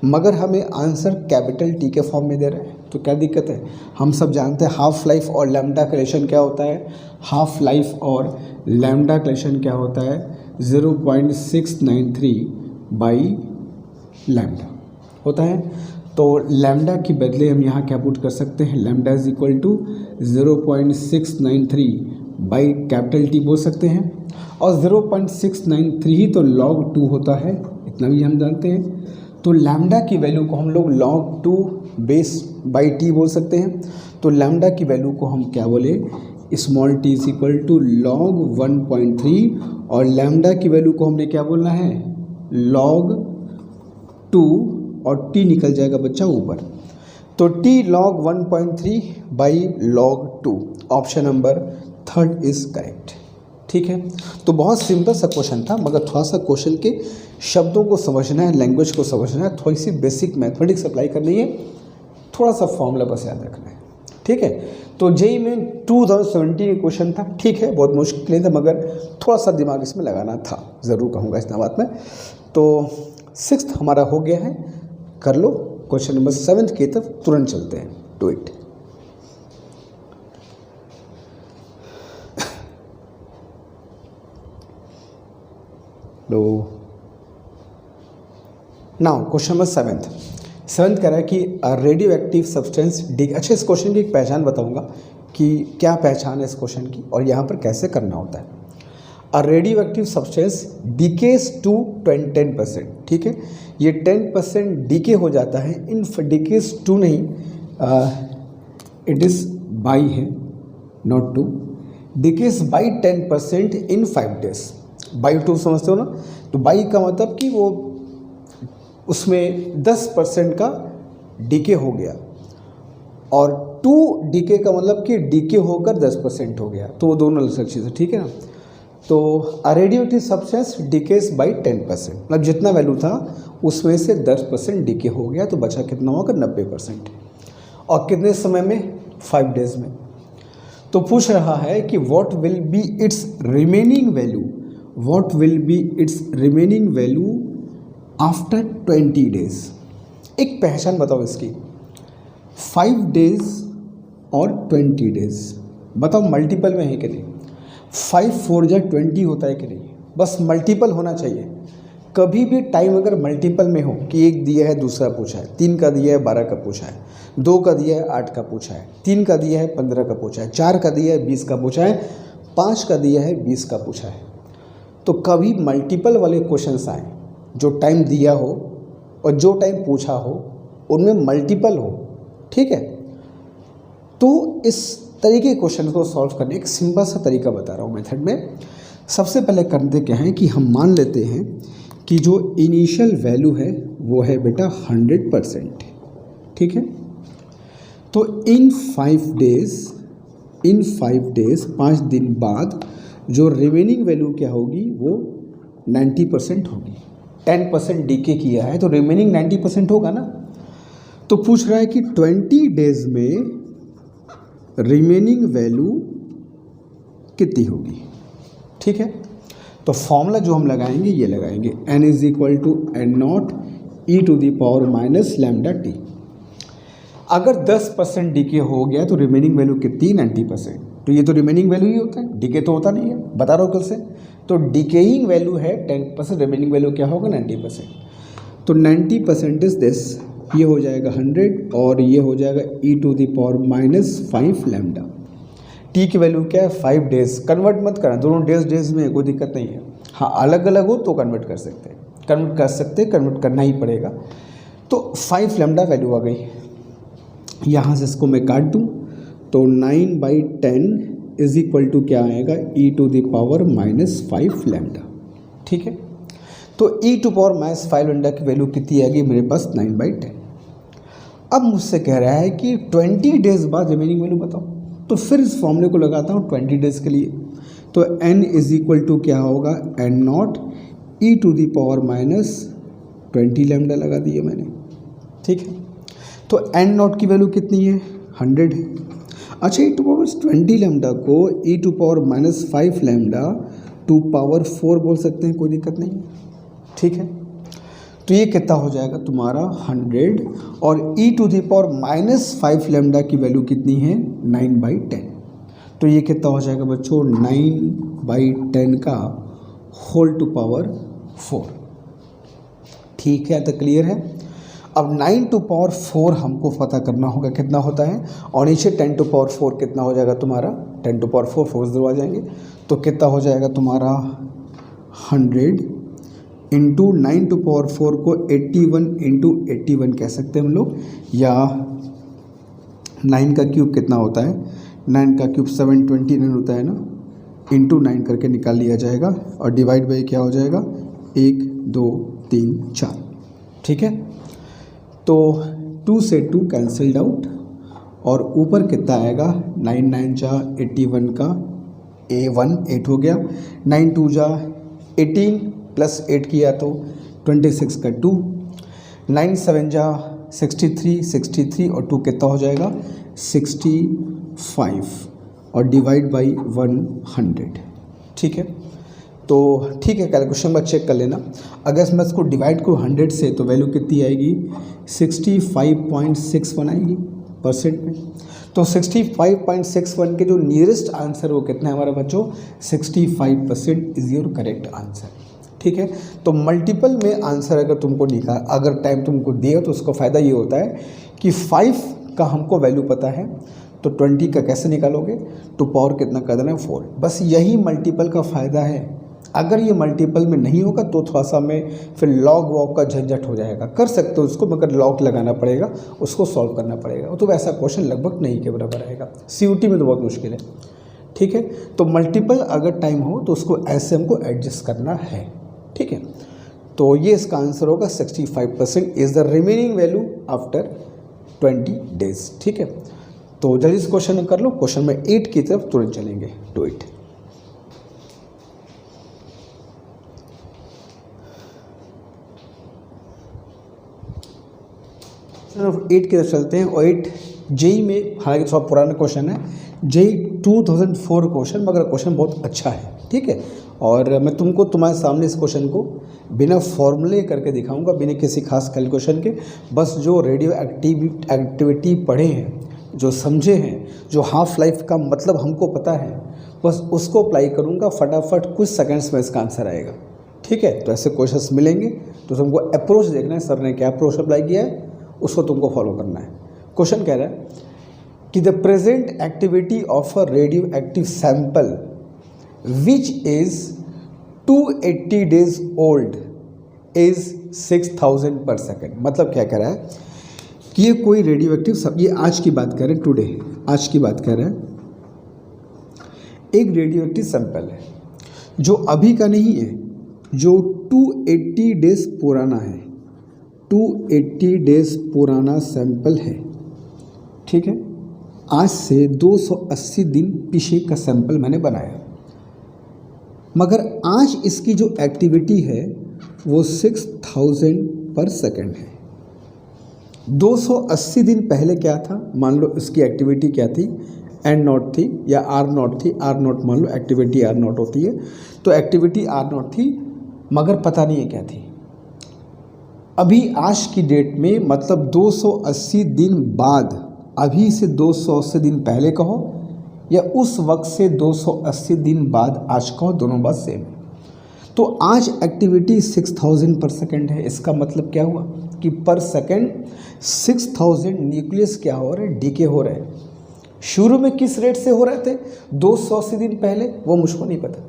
Speaker 1: मगर हमें आंसर कैपिटल टी के फॉर्म में दे रहे हैं, तो क्या दिक्कत है? हम सब जानते हैं हाफ लाइफ और लैम्डा का रिलेशन क्या होता है, हाफ लाइफ और लैम्डा का रिलेशन क्या होता है, 0.693 बाई लैम्डा होता है। तो लैम्डा की बदले हम यहाँ क्या पुट कर सकते हैं, lambda is equal to 0.693 by capital T बोल सकते हैं, और 0.693 ही तो log 2 होता है, इतना भी हम जानते हैं। तो लैम्डा की वैल्यू को हम लोग log 2 बेस बाई टी बोल सकते हैं। तो लैम्डा की वैल्यू को हम क्या बोले, small T is equal to log 1.3, और लैम्डा की वैल्यू को हमने क्या बोलना है, log 2, और t निकल जाएगा बच्चा ऊपर, तो t log 1.3 by log 2, option number 3 is correct. ठीक है, तो बहुत सिंपल सा क्वेश्चन था, मगर थोड़ा सा क्वेश्चन के शब्दों को समझना है, लैंग्वेज को समझना है, थोड़ी सी बेसिक मैथमेटिक्स अप्लाई करनी है, थोड़ा सा फॉर्मूला बस याद रखना है। ठीक है, तो जेई में 2017 का क्वेश्चन था, ठीक है, बहुत मुश्किल नहीं था, मगर थोड़ा सा दिमाग इसमें लगाना था, ज़रूर कहूँगा इस बात में। तो 6th हमारा हो गया है, कर लो। क्वेश्चन नंबर 7 की तरफ तुरंत चलते हैं, टू इट। लो नाउ क्वेश्चन नंबर सेवन्थ कह रहा है कि रेडियो एक्टिव सब्सटेंस अच्छा, इस क्वेश्चन की एक पहचान बताऊंगा कि क्या पहचान है इस क्वेश्चन की और यहाँ पर कैसे करना होता है। A radioactive substance decays to 10%, ठीक है, ये 10% डीके हो जाता है, इन डिकेज टू नहीं, इट इज़ बाई है, not to, decays by 10% in 5 days। By 2 समझते हो ना, तो बाई का मतलब कि वो उसमें 10% का डीके हो गया, और 2 डीके का मतलब कि डीके होकर 10% हो गया, तो वो दोनों अलग चीज़ है, ठीक है ना। तो रेडियोएक्टिव सब्सटेंस डीकेज बाई 10%, मतलब जितना वैल्यू था उसमें से 10% डीके हो गया, तो बचा कितना होगा 90%, और कितने समय में 5 days में। तो पूछ रहा है कि what will be it's remaining value, what will be it's remaining value after 20 days। एक पहचान बताओ इसकी, 5 days और 20 days, बताओ मल्टीपल में है कि नहीं। 5 4 जा 20 होता है कि नहीं, बस मल्टीपल होना चाहिए। कभी भी टाइम अगर मल्टीपल में हो कि एक दिया है दूसरा पूछा है, 3 का दिया है 12 का पूछा है, 2 का दिया है 8 का पूछा है, 3 का दिया है 15 का पूछा है, 4 का दिया है 20 का पूछा है, 5 का दिया है 20 का पूछा है, तो कभी मल्टीपल वाले क्वेश्चंस आए जो टाइम दिया हो और जो टाइम पूछा हो उनमें मल्टीपल हो, ठीक है। तो इस तरीके के क्वेश्चन को सॉल्व करने एक सिंपल सा तरीका बता रहा हूँ मेथड में। सबसे पहले करते क्या है कि हम मान लेते हैं कि जो इनिशियल वैल्यू है वो है बेटा 100%, ठीक है। तो इन 5 days 5 दिन बाद जो रिमेनिंग वैल्यू क्या होगी वो 90% होगी। 10% डीके किया है तो रिमेनिंग 90% होगा ना। तो पूछ रहा है कि 20 days में रिमेनिंग वैल्यू कितनी होगी, ठीक है। तो फॉर्मूला जो हम लगाएंगे ये लगाएंगे n is equal to N not E to the power minus lambda T. अगर 10% डीके हो गया तो रिमेनिंग वैल्यू कितनी 90%, तो ये तो रिमेनिंग वैल्यू ही होता है, डीके तो होता नहीं है, बता रहा हूँ कल से। तो डीकेइंग वैल्यू है 10%, रिमेनिंग वैल्यू क्या होगा 90%। तो 90% इज दिस, ये हो जाएगा 100 और ये हो जाएगा E to the power minus 5 lambda. T की वैल्यू क्या है 5 days, कन्वर्ट मत करना, दोनों डेज में कोई दिक्कत नहीं है। हाँ अलग अलग हो तो कन्वर्ट कर सकते हैं, कन्वर्ट करना ही पड़ेगा। तो 5 लैम्डा वैल्यू आ गई, यहाँ से इसको मैं काट दूँ तो 9/10 इज इक्वल टू क्या आएगा E to the power minus 5 lambda, ठीक है। तो E to power minus 5 lambda की वैल्यू कितनी आएगी मेरे पास 9/10। अब मुझसे कह रहा है कि 20 days बाद रिमेनिंग वैल्यू बताओ, तो फिर इस फॉर्मूले को लगाता हूँ 20 days के लिए। तो n इज इक्वल टू क्या होगा N not E to the power minus 20 lambda लगा दिए मैंने, ठीक है। तो एन नॉट की वैल्यू कितनी है 100 है। अच्छा ई टू पावर 20 लैम्डा को E to power minus 5 lambda to power 4 बोल सकते हैं, कोई दिक्कत नहीं, ठीक है। तो ये कितना हो जाएगा तुम्हारा 100 और E to the power minus 5 lambda की वैल्यू कितनी है 9/10। तो ये कितना हो जाएगा बच्चों 9/10 का होल टू पावर 4, ठीक है। तो क्लियर है। अब 9 टू पावर 4 हमको पता करना होगा कितना होता है, और नीचे 10 टू पावर 4 कितना हो जाएगा तुम्हारा 10 टू पावर 4 फोर्स दरवा जाएंगे, तो कितना हो जाएगा तुम्हारा 100 इंटू 9 टू पावर 4 को 81 इंटू 81 कह सकते हैं हम लोग, या 9 का क्यूब कितना होता है 9 का क्यूब 729 होता है ना, इंटू 9 करके निकाल लिया जाएगा और डिवाइड बाई क्या हो जाएगा 1 2 3 4, ठीक है। तो 2 से 2 कैंसल्ड आउट और ऊपर कितना आएगा 9 9 जा 81 का A1 8 हो गया, 9 2 जा 18 प्लस 8 किया तो 26 का 2, 9 7 जा 63 और 2 कितना हो जाएगा 65 और डिवाइड बाई 100, ठीक है। तो ठीक है कैलकुलेशन में चेक कर लेना। अगर मैं इसको डिवाइड करूँ 100 से तो वैल्यू कितनी आएगी 65.61 आएगी परसेंट में। तो 65.61 के जो नियरेस्ट आंसर वो कितना है हमारा बच्चों 65% इज़ योर करेक्ट आंसर, ठीक है। तो मल्टीपल में आंसर अगर तुमको अगर टाइम तुमको दिए तो उसका फ़ायदा ये होता है कि 5 का हमको वैल्यू पता है, तो 20 का कैसे निकालोगे, टू पावर कितना कर देना है 4। बस यही मल्टीपल का फ़ायदा है। अगर ये मल्टीपल में नहीं होगा तो थोड़ा सा में फिर लॉग वॉग का झंझट हो जाएगा। कर सकते हो उसको, मगर लॉग लगाना पड़ेगा, उसको सॉल्व करना पड़ेगा। तो वैसा क्वेश्चन लगभग नहीं के बराबर आएगा। CUT में तो बहुत मुश्किल है, ठीक है। तो मल्टीपल अगर टाइम हो तो उसको ऐसे हमको एडजस्ट करना है, ठीक है। तो ये इसका आंसर होगा 65% is the remaining value after 20 days, ठीक है। तो जल्दी से क्वेश्चन कर लो। क्वेश्चन में 8 की तरफ तुरंत चलेंगे। Do it. 8 की तरफ चलते हैं। और 8 जेई में, हालांकि थोड़ा पुराना क्वेश्चन है, जेई 2004 क्वेश्चन, मगर क्वेश्चन बहुत अच्छा है, ठीक है। और मैं तुमको तुम्हारे सामने इस क्वेश्चन को बिना फॉर्मूले करके दिखाऊंगा, बिना किसी खास कैलकुलेशन के। बस जो रेडियो एक्टिविटी पढ़े हैं, जो समझे हैं, जो हाफ लाइफ का मतलब हमको पता है, बस उसको अप्लाई करूँगा। फटाफट कुछ सेकंड्स में इसका आंसर आएगा, ठीक है। तो ऐसे क्वेश्चंस मिलेंगे तो तुमको अप्रोच देखना है, सर ने क्या अप्रोच अप्लाई किया है, उसको तुमको फॉलो करना है। क्वेश्चन कह रहा है कि the present activity of a radio active sample which is 280 days old is 6000 पर सेकेंड। मतलब क्या कह रहा है कि ये कोई रेडियो एक्टिव, ये आज की बात कर रहे हैं, टुडे आज की बात कर रहे हैं। एक रेडियो एक्टिव सैंपल है जो अभी का नहीं है, जो 280 डेज पुराना है, 280 डेज पुराना सैंपल है, ठीक है। आज से 280 दिन पीछे का सैंपल मैंने बनाया, मगर आज इसकी जो एक्टिविटी है वो 6000 पर सेकेंड है। 280 दिन पहले क्या था, मान लो इसकी एक्टिविटी क्या थी, एन नॉट थी या आर नॉट थी। आर नॉट मान लो, एक्टिविटी आर नॉट होती है, तो एक्टिविटी आर नॉट थी, मगर पता नहीं है क्या थी। अभी आज की डेट में मतलब 280 दिन बाद, अभी से 280 दिन पहले कहो या उस वक्त से 280 दिन बाद आज कहो, दोनों बात सेम है। तो आज एक्टिविटी 6000 पर सेकेंड है। इसका मतलब क्या हुआ कि पर सेकेंड 6000 न्यूक्लियस क्या हो रहे हैं, डीके हो रहे हैं। शुरू में किस रेट से हो रहे थे 280 दिन पहले, वो मुझको नहीं पता,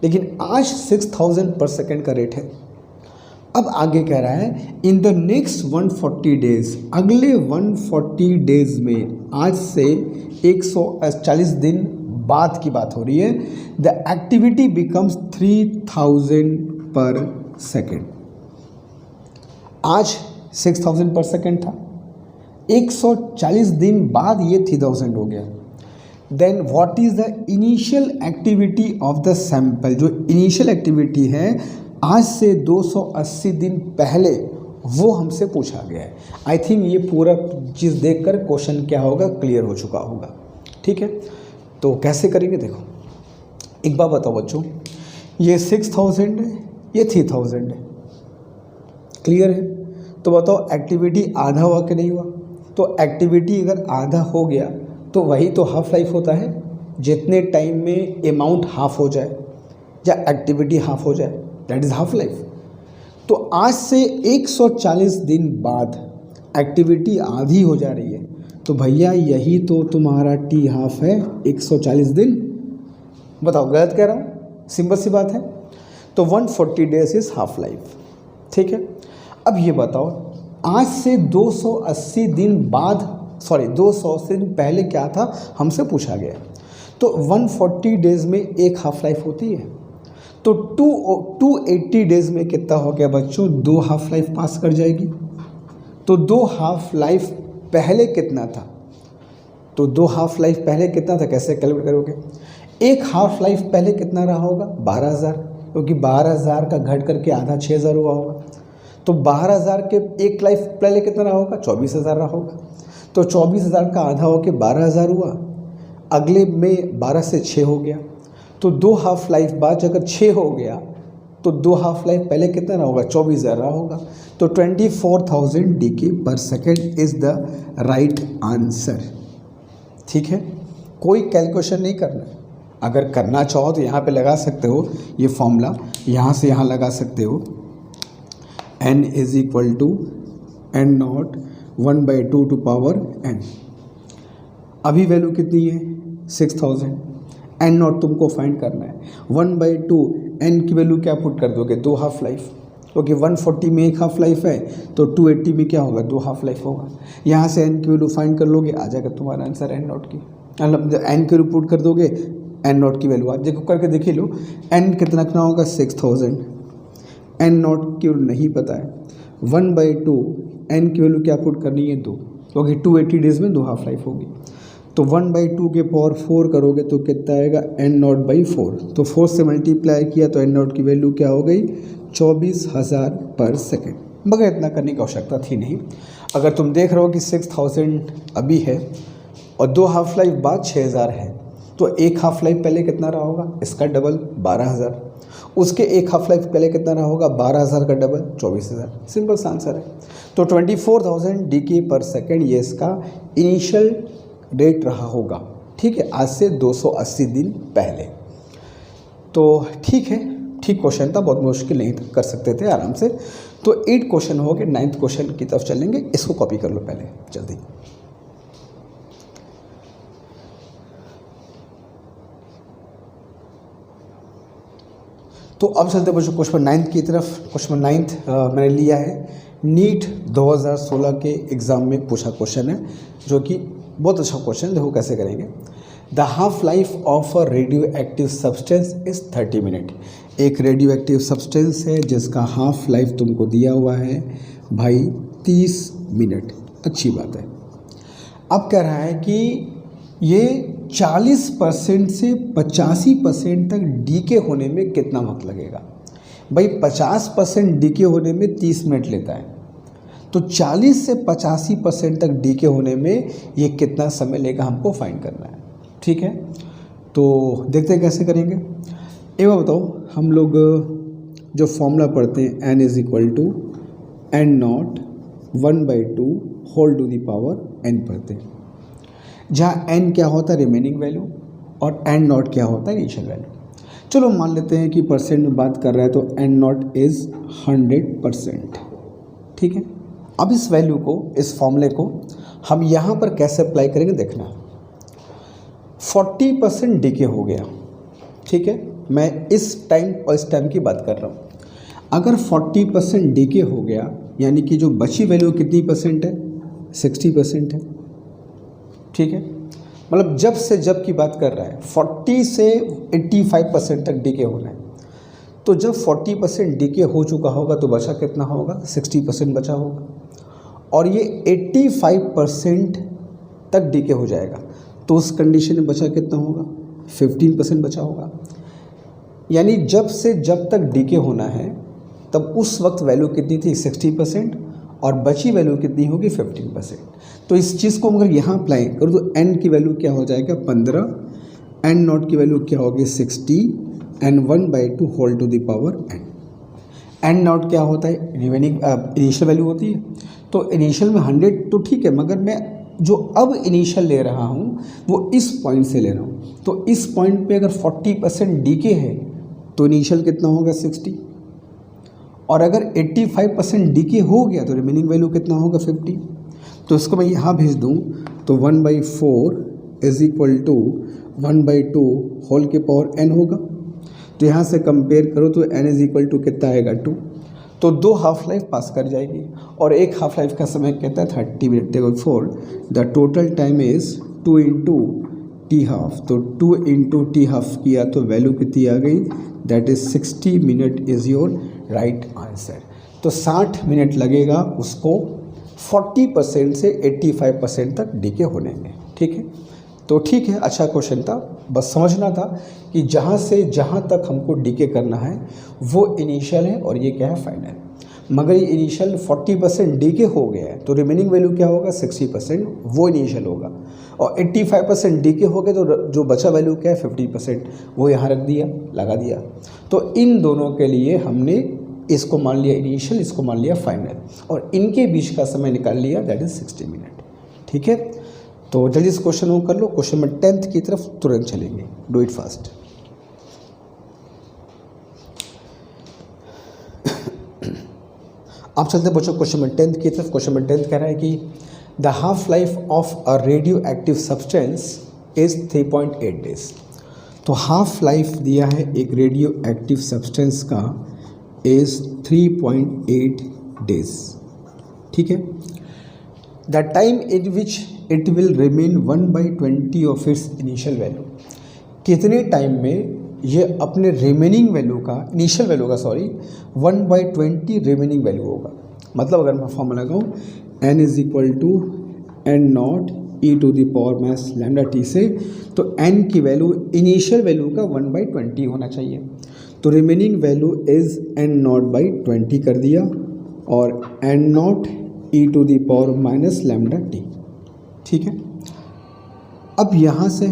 Speaker 1: लेकिन आज 6000 पर सेकेंड का रेट है। अब आगे कह रहा है इन द नेक्स्ट 140 डेज, अगले 140 डेज में, आज से 140 दिन बाद की बात हो रही है, द एक्टिविटी बिकम्स 3000 पर सेकेंड। आज 6000 पर सेकेंड था, 140 दिन बाद ये 3000 हो गया। Then what is the initial activity of the sample, जो इनिशियल एक्टिविटी है आज से 280 दिन पहले, वो हमसे पूछा गया है। आई थिंक ये पूरा चीज़ देखकर क्वेश्चन क्या होगा, क्लियर हो चुका होगा, ठीक है। तो कैसे करेंगे देखो, एक बार बताओ बच्चों, ये 6000 है, ये 3000 है, क्लियर है। तो बताओ एक्टिविटी आधा हुआ कि नहीं हुआ। तो एक्टिविटी अगर आधा हो गया तो वही तो हाफ लाइफ होता है, जितने टाइम में अमाउंट हाफ हो जाए या एक्टिविटी हाफ हो जाए, दैट इज़ हाफ लाइफ। तो आज से 140 दिन बाद एक्टिविटी आधी हो जा रही है, तो भैया यही तो तुम्हारा टी हाफ है, 140 दिन। बताओ गलत कह रहा हूँ, सिंपल सी बात है। तो 140 डेज इज़ हाफ लाइफ, ठीक है। अब ये बताओ आज से 280 दिन बाद, सॉरी 280 दिन पहले क्या था हमसे पूछा गया। तो 140 डेज में एक हाफ लाइफ होती है, तो 280 डेज में कितना हो गया बच्चों, 2 हाफ लाइफ पास कर जाएगी। तो 2 हाफ लाइफ पहले कितना था, तो 2 हाफ लाइफ पहले कितना था, कैसे कैलकुलेट करोगे। एक हाफ लाइफ पहले कितना रहा होगा, 12000, क्योंकि 12000 का घट करके आधा 6000 हुआ होगा। तो 12000 के एक लाइफ पहले कितना रहा होगा, 24000 रहा होगा। तो 24000 का आधा होके 12000 हुआ, अगले में 12 से 6 हो गया। तो 2 हाफ लाइफ बाद अगर 6 हो गया तो 2 हाफ लाइफ पहले कितना रहा होगा, 24000 रहा होगा। तो 24000 डीके पर second is the right answer, ठीक है। कोई कैलकुलेशन नहीं करना है, अगर करना चाहो तो यहाँ पे लगा सकते हो ये फॉर्मूला, यहाँ से यहाँ लगा सकते हो n is equal to n not 1/2 to power n। अभी वैल्यू कितनी है 6000, n नॉट तुमको फाइंड करना है। 1/2 n की वैल्यू क्या पुट कर दोगे 2 हाफ लाइफ, क्योंकि 140 में 1 हाफ लाइफ है तो 280 में क्या होगा 2 हाफ लाइफ होगा। यहाँ से n की वैल्यू फाइंड कर लोगे, आ जाएगा तुम्हारा आंसर n नॉट की। मतलब n की वैल्यू पुट कर दोगे n नॉट की वैल्यू, आप देखो करके देख लो n कितना रखना होगा 6000, n नॉट की वैल्यू नहीं पता है। 1/2 n की वैल्यू क्या पुट करनी है 2, क्योंकि 280 डेज में 2 हाफ लाइफ होगी। तो 1/2 के पावर 4 करोगे तो कितना आएगा n नॉट बाई 4, तो 4 से मल्टीप्लाई किया तो n नॉट की वैल्यू क्या हो गई 24,000 पर सेकेंड। मगर इतना करने की आवश्यकता थी नहीं। अगर तुम देख रहे हो कि 6000 अभी है और 2 हाफ लाइफ बाद 6000 है, तो 1 हाफ लाइफ पहले कितना रहा होगा इसका डबल 12000, उसके 1 हाफ लाइफ पहले कितना रहा होगा 12000 का डबल 24000। सिंपल सा आंसर है। तो 24,000 डीके पर सेकेंड ये इसका इनिशियल रेट रहा होगा। ठीक है, आज से 280 दिन पहले। तो ठीक है, ठीक क्वेश्चन था, बहुत मुश्किल नहीं था, कर सकते थे आराम से। तो 8 क्वेश्चन हो गए, 9th क्वेश्चन की तरफ चलेंगे। इसको कॉपी कर लो पहले जल्दी। तो अब चलते बच्चों क्वेश्चन 9th की तरफ। क्वेश्चन 9th मैंने लिया है नीट 2016 के एग्ज़ाम में पूछा क्वेश्चन है, जो कि बहुत अच्छा क्वेश्चन। देखो कैसे करेंगे। The half life of a radioactive substance is 30 minute. एक रेडियो एक्टिव सब्सटेंस है जिसका हाफ लाइफ तुमको दिया हुआ है भाई 30 मिनट। अच्छी बात है। अब कह रहा है कि ये 40% से 85% तक डीके होने में कितना वक्त लगेगा। भाई 50% डीके होने में 30 मिनट लेता है, तो 40 से 85% तक डीके होने में ये कितना समय लेगा हमको फाइंड करना है। ठीक है, तो देखते हैं कैसे करेंगे। एक बात बताओ, हम लोग जो फॉर्मूला पढ़ते हैं n is equal to n not 1/2 whole to the power n पढ़ते हैं, जहाँ n क्या होता है रिमेनिंग वैल्यू और n नॉट क्या होता है इनिशियल वैल्यू। चलो मान लेते हैं कि परसेंट में बात कर रहा है तो n नॉट इज़ 100%। ठीक है, अब इस वैल्यू को, इस फॉर्मूले को हम यहाँ पर कैसे अप्लाई करेंगे देखना। 40% डीके हो गया। ठीक है, मैं इस टाइम और इस टाइम की बात कर रहा हूँ। अगर 40% डीके हो गया, यानी कि जो बची वैल्यू कितनी परसेंट है 60% है। ठीक है, मतलब जब से जब की बात कर रहा है 40 से 85% तक डीके होना है। तो जब 40% डीके हो चुका होगा तो बचा कितना होगा 60% बचा होगा, और ये 85% तक डीके हो जाएगा तो उस कंडीशन में बचा कितना होगा 15% बचा होगा। यानी जब से जब तक डीके होना है तब उस वक्त वैल्यू कितनी थी 60% और बची वैल्यू कितनी होगी 15%। तो इस चीज़ को अगर यहाँ अप्लाई करो तो n की वैल्यू क्या हो जाएगा 15, n नॉट की वैल्यू क्या होगी 60 and 1/2 whole to the power n not क्या होता है रिमेनिंग इनिशियल वैल्यू होती है। तो इनिशियल में 100 तो ठीक है, मगर मैं जो अब इनिशियल ले रहा हूँ वो इस पॉइंट से ले रहा हूँ। तो इस पॉइंट पे अगर 40% डीके है तो इनिशियल कितना होगा 60, और अगर 85% डीके हो गया तो रिमेनिंग वैल्यू कितना होगा 50। तो इसको मैं यहाँ भेज दूँ तो 1/4 इज इक्वल टू 1/2 होल के पावर n होगा। तो यहाँ से कंपेयर करो तो n इज इक्वल टू कितना आएगा 2। तो 2 हाफ लाइफ पास कर जाएगी और 1 हाफ लाइफ का समय कहता है 30 मिनट। देखो 4 the total time is 2 into T half. तो 2 इंटू टी हाफ किया तो वैल्यू कितनी आ गई that is 60 minute is your right answer. तो 60 मिनट लगेगा उसको 40% से 85% तक डीके होने में। ठीक है, तो ठीक है, अच्छा क्वेश्चन था। बस समझना था कि जहाँ से जहाँ तक हमको डीके करना है वो इनिशियल है और ये क्या है फाइनल। मगर ये इनिशियल 40% डीके हो गया है तो रिमेनिंग वैल्यू क्या होगा 60%, वो इनिशियल होगा। और 85% डीके हो गए तो जो बचा वैल्यू क्या है 50%, वो यहाँ रख दिया, लगा दिया। तो इन दोनों के लिए हमने इसको मान लिया इनिशियल, इसको मान लिया फाइनल, और इनके बीच का समय निकाल लिया दैट इज़ 60 मिनट। ठीक है, तो जल्दी से क्वेश्चन वो कर लो, क्वेश्चन नंबर 10 की तरफ तुरंत चलेंगे, डू इट फास्ट। आप चलते बच्चों क्वेश्चन नंबर 10 की तरफ। क्वेश्चन नंबर 10 कह रहा है कि the half life of a radioactive substance is 3.8 days. तो हाफ लाइफ दिया है एक रेडियो एक्टिव सब्सटेंस का इज 3.8 डेज, ठीक है। The time in which it will remain 1/20 of its initial value, कितने टाइम में ये अपने रिमेनिंग वैल्यू का, इनिशियल वैल्यू का 1/20 रिमेनिंग वैल्यू होगा। मतलब अगर मैं फॉर्मूला लगाऊँ n is equal to N not E to the power minus lambda T से, तो n की वैल्यू इनिशियल वैल्यू का 1/20 होना चाहिए। तो remaining value is n not by 20 कर दिया और n not E to the power minus lambda T, ठीक है। अब यहाँ से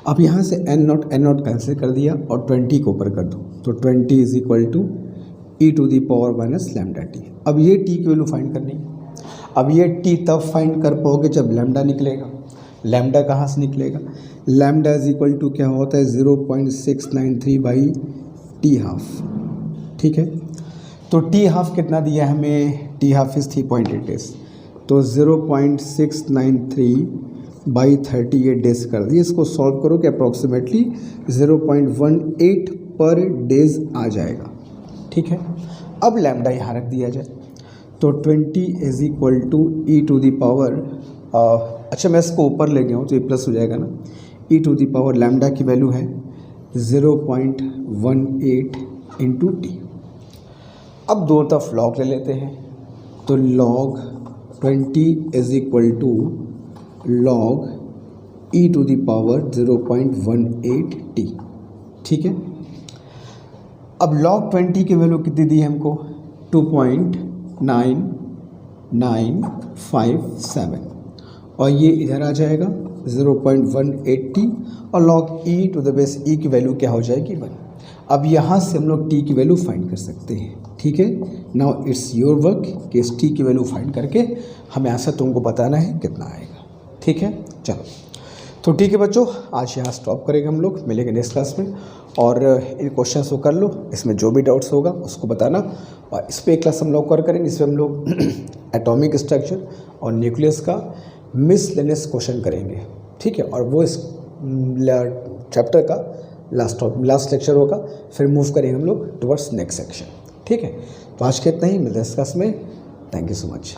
Speaker 1: अब यहाँ से n नॉट कैंसिल कर दिया और 20 को ऊपर कर दो, तो 20 is equal to E to the power minus lambda T. अब ये t की वैल्यू फाइंड करनी है। अब ये t तब फाइंड कर पाओगे जब लैम्डा निकलेगा। लैम्डा कहाँ से निकलेगा? लैम्डा इज इक्वल टू क्या होता है 0.693 बाई टी हाफ, ठीक है। तो टी हाफ कितना दिया है हमें? टी हाफ इज़ 3.8 डेज, तो 0.693 बाई 38 डेज कर दिए। इसको सॉल्व करो कि अप्रॉक्सीमेटली 0.18 पर डेज आ जाएगा, ठीक है। अब लैम्डा यहाँ रख दिया जाए, तो 20 is equal to E to the power, अच्छा मैं इसको ऊपर ले गया हूँ तो ये प्लस हो जाएगा ना, ई टू दी पावर लैम्डा की वैल्यू है 0.18 इंटू टी। अब दोनों तरफ लॉग ले लेते हैं, तो log 20 is equal to log E to the power 0.18 t, ठीक है। अब लॉग 20 की वैल्यू कितनी दी है हमको? 2.9957 और ये इधर आ जाएगा 0.180 और log E to the base E की वैल्यू क्या हो जाएगी 1। अब यहाँ से हम लोग टी की वैल्यू फाइंड कर सकते हैं, ठीक है। नाउ इट्स योर वर्क कि इस टी की वैल्यू फाइंड करके हमें आंसर तुमको बताना है कितना आएगा, ठीक है। चलो तो ठीक है बच्चों, आज यहाँ स्टॉप करेंगे हम लोग, मिलेंगे नेक्स्ट क्लास में। और इन क्वेश्चंस को कर लो, इसमें जो भी डाउट्स होगा उसको बताना। और इस पर एक क्लास हम लोग करेंगे, इसमें हम लोग एटॉमिक स्ट्रक्चर और न्यूक्लियस का मिसलेनियस क्वेश्चन करेंगे, ठीक है। और वो इस चैप्टर का लास्ट लेक्चर होगा, फिर मूव करेंगे हम लोग टुवर्ड्स नेक्स्ट सेक्शन, ठीक है। तो आज के इतना ही, मिलते हैं इस क्लास में। Thank you so much.